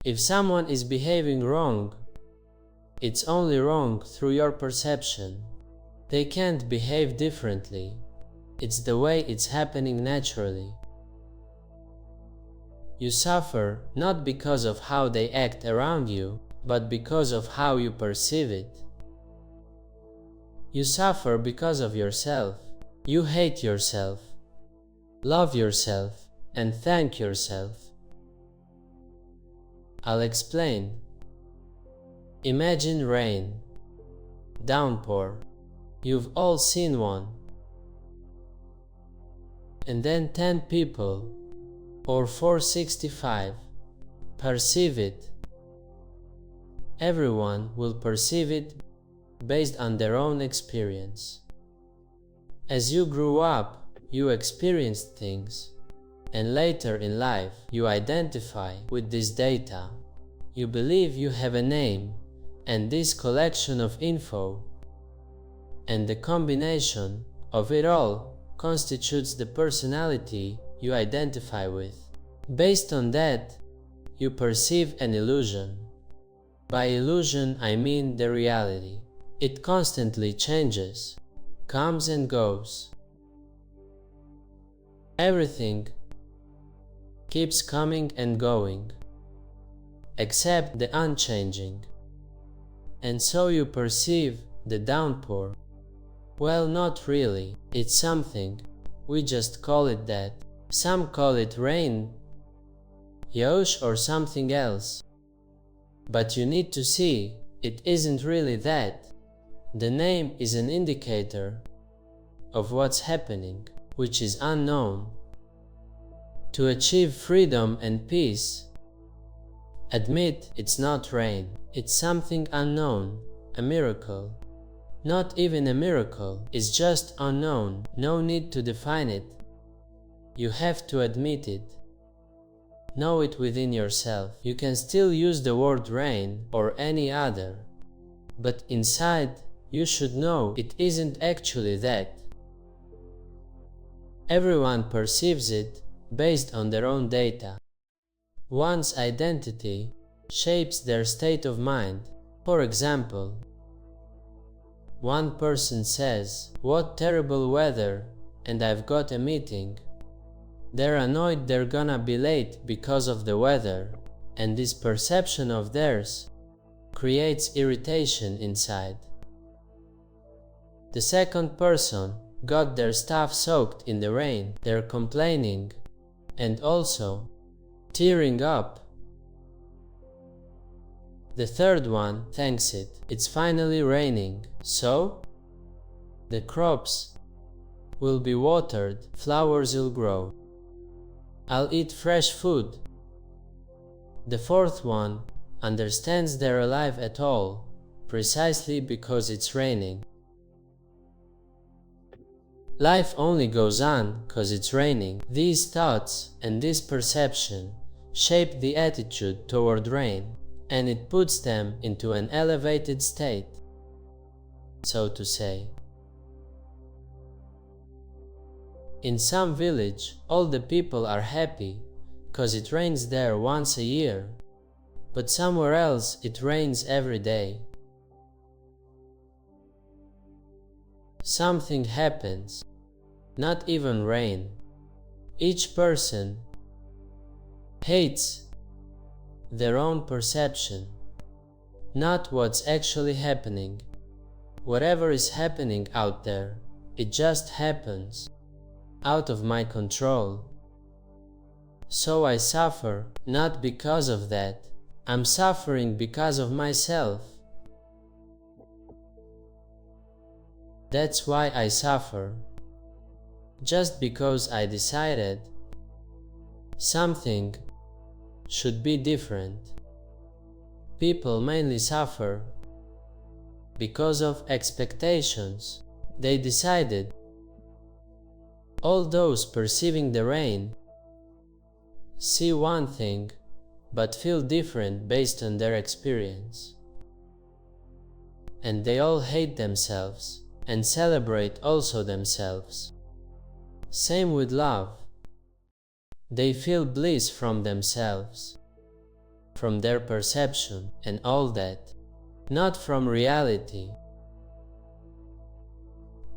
If someone is behaving wrong, it's only wrong through your perception. They can't behave differently. It's the way it's happening naturally. You suffer not because of how they act around you, but because of how you perceive it. You suffer because of yourself. You hate yourself, love yourself, and thank yourself. I'll explain. Imagine rain, downpour. You've all seen one. And then 10 people, or 465, perceive it. Everyone will perceive it based on their own experience. As you grew up, you experienced things, and later in life, you identify with this data. You believe you have a name, and this collection of info, and the combination of it all constitutes the personality you identify with. Based on that, you perceive an illusion. By illusion, I mean the reality. It constantly changes, comes and goes. Everything keeps coming and going, except the unchanging. And so you perceive the downpour. Well, not really. It's something. We just call it that. Some call it rain, Yosh, or something else. But you need to see, it isn't really that. The name is an indicator of what's happening, which is unknown. To achieve freedom and peace, admit it's not rain. It's something unknown, a miracle. Not even a miracle, it's just unknown, no need to define it. You have to admit it. Know it within yourself. You can still use the word rain or any other, but inside you should know it isn't actually that. Everyone perceives it based on their own data. One's identity shapes their state of mind. For example, one person says, "What terrible weather, and I've got a meeting." They're annoyed they're gonna be late because of the weather, and this perception of theirs creates irritation inside. The second person got their stuff soaked in the rain. They're complaining and also tearing up. The third one thanks it. It's finally raining, so the crops will be watered, flowers will grow. I'll eat fresh food. The fourth one understands they're alive at all, precisely because it's raining. Life only goes on because it's raining. These thoughts and this perception shape the attitude toward rain, and it puts them into an elevated state, so to say. In some village, all the people are happy because it rains there once a year, but somewhere else it rains every day. Something happens, not even rain. Each person hates their own perception, not what's actually happening. Whatever is happening out there, it just happens, out of my control. So I suffer not because of that. I'm suffering because of myself. That's why I suffer. Just because I decided something should be different. People mainly suffer because of expectations. They decided. All those perceiving the rain see one thing but feel different based on their experience. And they all hate themselves and celebrate also themselves. Same with love. They feel bliss from themselves, from their perception and all that, not from reality,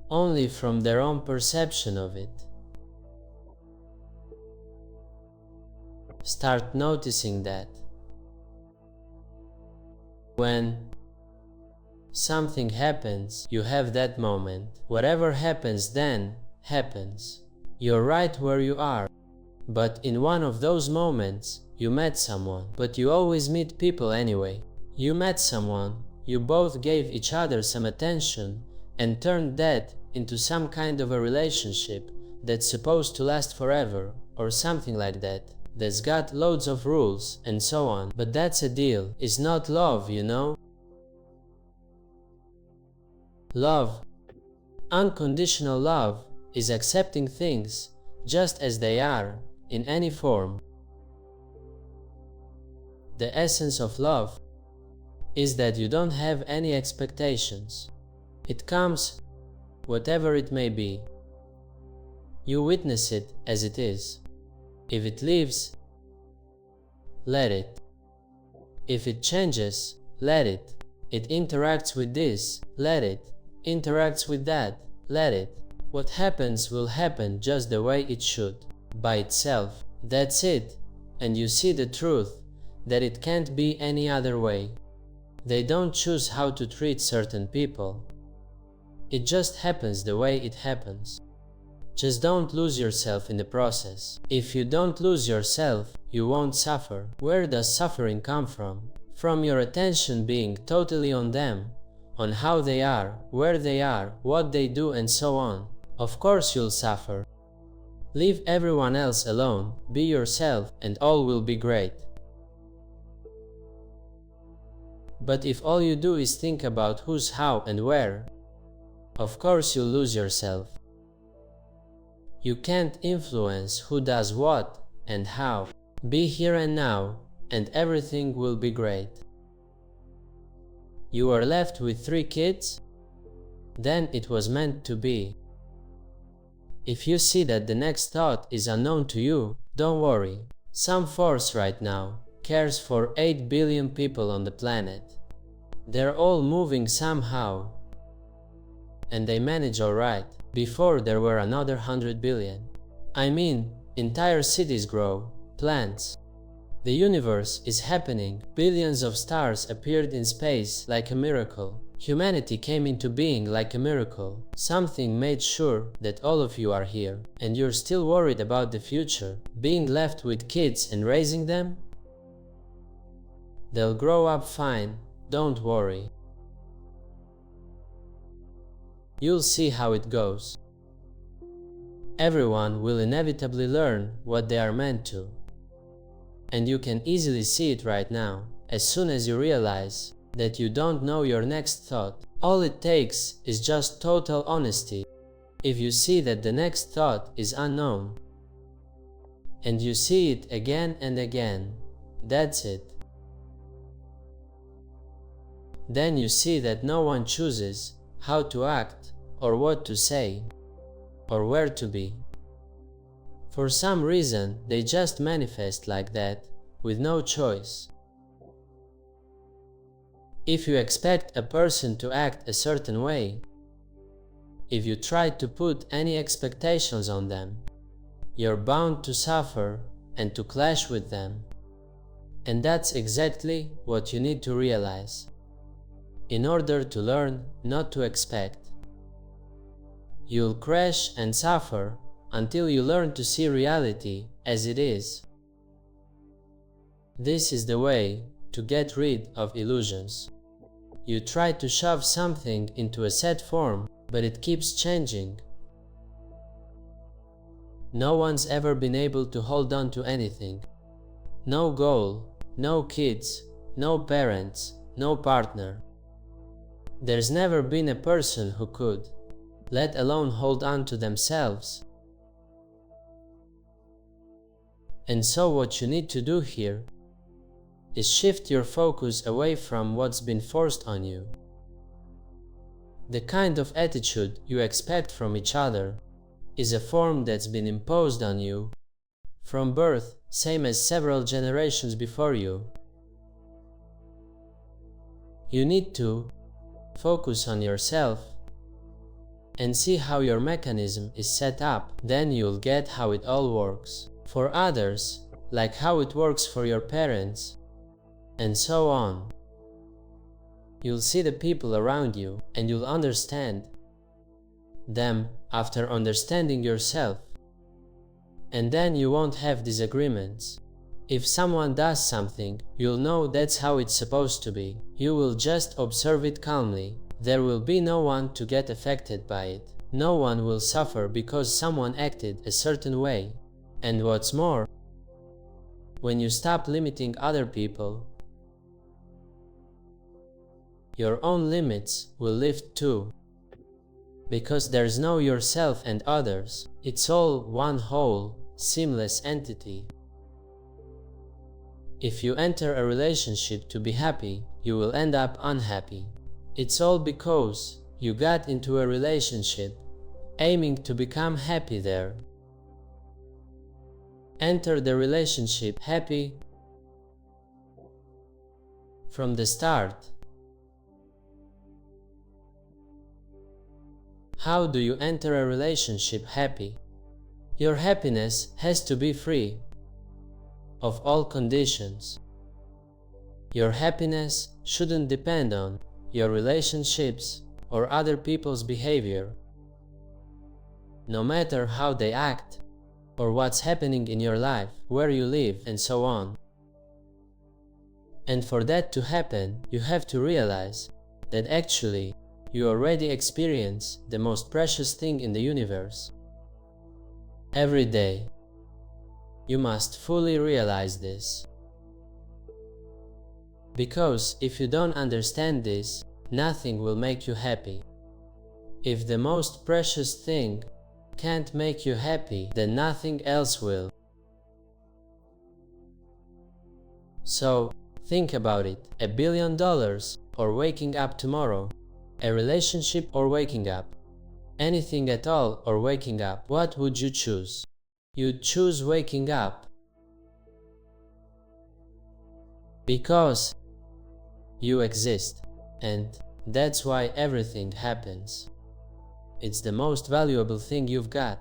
only from their own perception of it. Start noticing that. When something happens, you have that moment. Whatever happens then happens. You're right where you are. But in one of those moments, you met someone. But you always meet people anyway. You met someone, you both gave each other some attention, and turned that into some kind of a relationship that's supposed to last forever, or something like that. That's got loads of rules, and so on. But that's a deal. It's not love, you know? Love, unconditional love, is accepting things just as they are, in any form. The essence of love is that you don't have any expectations. It comes, whatever it may be. You witness it as it is. If it leaves, let it. If it changes, let it. It interacts with this, let it. Interacts with that, let it. What happens will happen just the way it should, by itself. That's it. And you see the truth, that it can't be any other way. They don't choose how to treat certain people. It just happens the way it happens. Just don't lose yourself in the process. If you don't lose yourself, you won't suffer. Where does suffering come from? From your attention being totally on them, on how they are, where they are, what they do, and so on. Of course you'll suffer. Leave everyone else alone, be yourself, and all will be great. But if all you do is think about who's how and where, of course you'll lose yourself. You can't influence who does what and how. Be here and now, and everything will be great. You are left with 3 kids? Then it was meant to be. If you see that the next thought is unknown to you, don't worry. Some force right now cares for 8 billion people on the planet. They're all moving somehow. And they manage alright. Before there were another 100 billion. I mean, entire cities grow, plants. The universe is happening. Billions of stars appeared in space like a miracle. Humanity came into being like a miracle. Something made sure that all of you are here. And you're still worried about the future, being left with kids and raising them? They'll grow up fine, don't worry. You'll see how it goes. Everyone will inevitably learn what they are meant to. And you can easily see it right now, as soon as you realize that you don't know your next thought. All it takes is just total honesty. If you see that the next thought is unknown, and you see it again and again, that's it. Then you see that no one chooses how to act, or what to say, or where to be. For some reason, they just manifest like that, with no choice. If you expect a person to act a certain way, if you try to put any expectations on them, you're bound to suffer and to clash with them. And that's exactly what you need to realize, in order to learn not to expect. You'll crash and suffer until you learn to see reality as it is. This is the way to get rid of illusions. You try to shove something into a set form, but it keeps changing. No one's ever been able to hold on to anything. No goal, no kids, no parents, no partner. There's never been a person who could, let alone hold on to themselves. And so what you need to do here is shift your focus away from what's been forced on you. The kind of attitude you expect from each other is a form that's been imposed on you from birth, same as several generations before you. You need to focus on yourself and see how your mechanism is set up. Then you'll get how it all works for others, like how it works for your parents, and so on. You'll see the people around you and you'll understand them after understanding yourself. And then you won't have disagreements. If someone does something, you'll know that's how it's supposed to be. You will just observe it calmly. There will be no one to get affected by it. No one will suffer because someone acted a certain way. And what's more, when you stop limiting other people, your own limits will lift too. Because there's no yourself and others. It's all one whole, seamless entity. If you enter a relationship to be happy, you will end up unhappy. It's all because you got into a relationship aiming to become happy there. Enter the relationship happy from the start. How do you enter a relationship happy? Your happiness has to be free of all conditions. Your happiness shouldn't depend on your relationships or other people's behavior, no matter how they act or what's happening in your life, where you live, and so on. And for that to happen, you have to realize that actually you already experience the most precious thing in the universe. Every day, you must fully realize this. Because if you don't understand this, nothing will make you happy. If the most precious thing can't make you happy, then nothing else will. So, think about it. $1 billion or waking up tomorrow. A relationship or waking up. Anything at all or waking up. What would you choose? You'd choose waking up. Because you exist. And that's why everything happens. It's the most valuable thing you've got.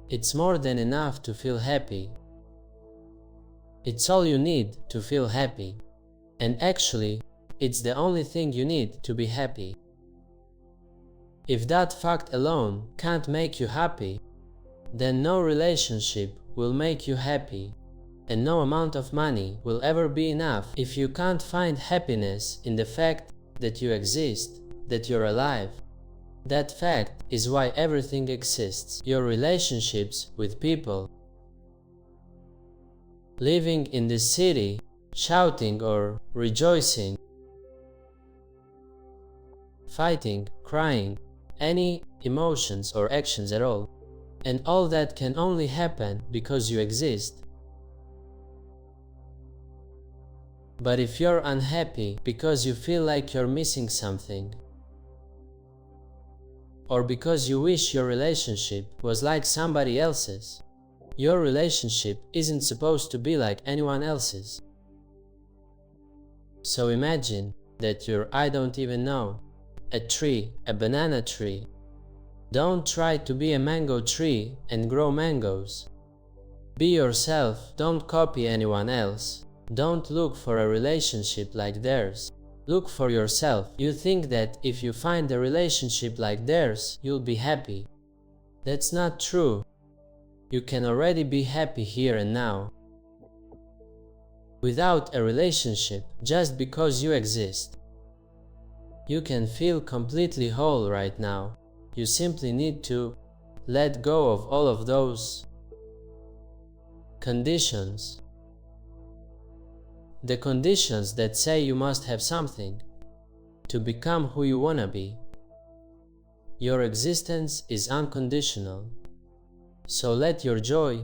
It's more than enough to feel happy. It's all you need to feel happy. And actually, it's the only thing you need to be happy. If that fact alone can't make you happy, then no relationship will make you happy, and no amount of money will ever be enough if you can't find happiness in the fact that you exist, that you're alive. That fact is why everything exists. Your relationships with people. Living in this city, shouting or rejoicing, fighting, crying, any emotions or actions at all. And all that can only happen because you exist. But if you're unhappy because you feel like you're missing something, or because you wish your relationship was like somebody else's, your relationship isn't supposed to be like anyone else's. So imagine that you're, I don't even know, a tree, a banana tree. Don't try to be a mango tree and grow mangoes. Be yourself, don't copy anyone else. Don't look for a relationship like theirs. Look for yourself. You think that if you find a relationship like theirs, you'll be happy. That's not true. You can already be happy here and now. Without a relationship, just because you exist. You can feel completely whole right now. You simply need to let go of all of those conditions. The conditions that say you must have something to become who you wanna be. Your existence is unconditional. So let your joy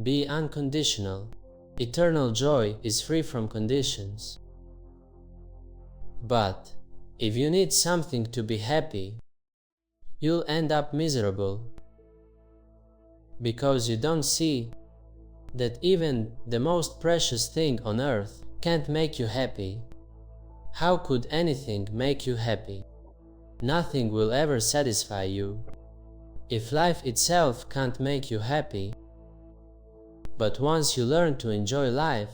be unconditional. Eternal joy is free from conditions. But if you need something to be happy, you'll end up miserable because you don't see that even the most precious thing on earth can't make you happy. How could anything make you happy? Nothing will ever satisfy you. If life itself can't make you happy, but once you learn to enjoy life,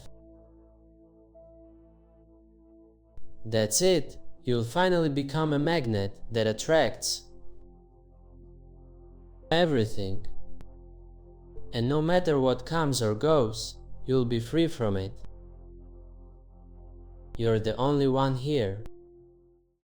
that's it, you'll finally become a magnet that attracts everything. And no matter what comes or goes, you'll be free from it. You're the only one here.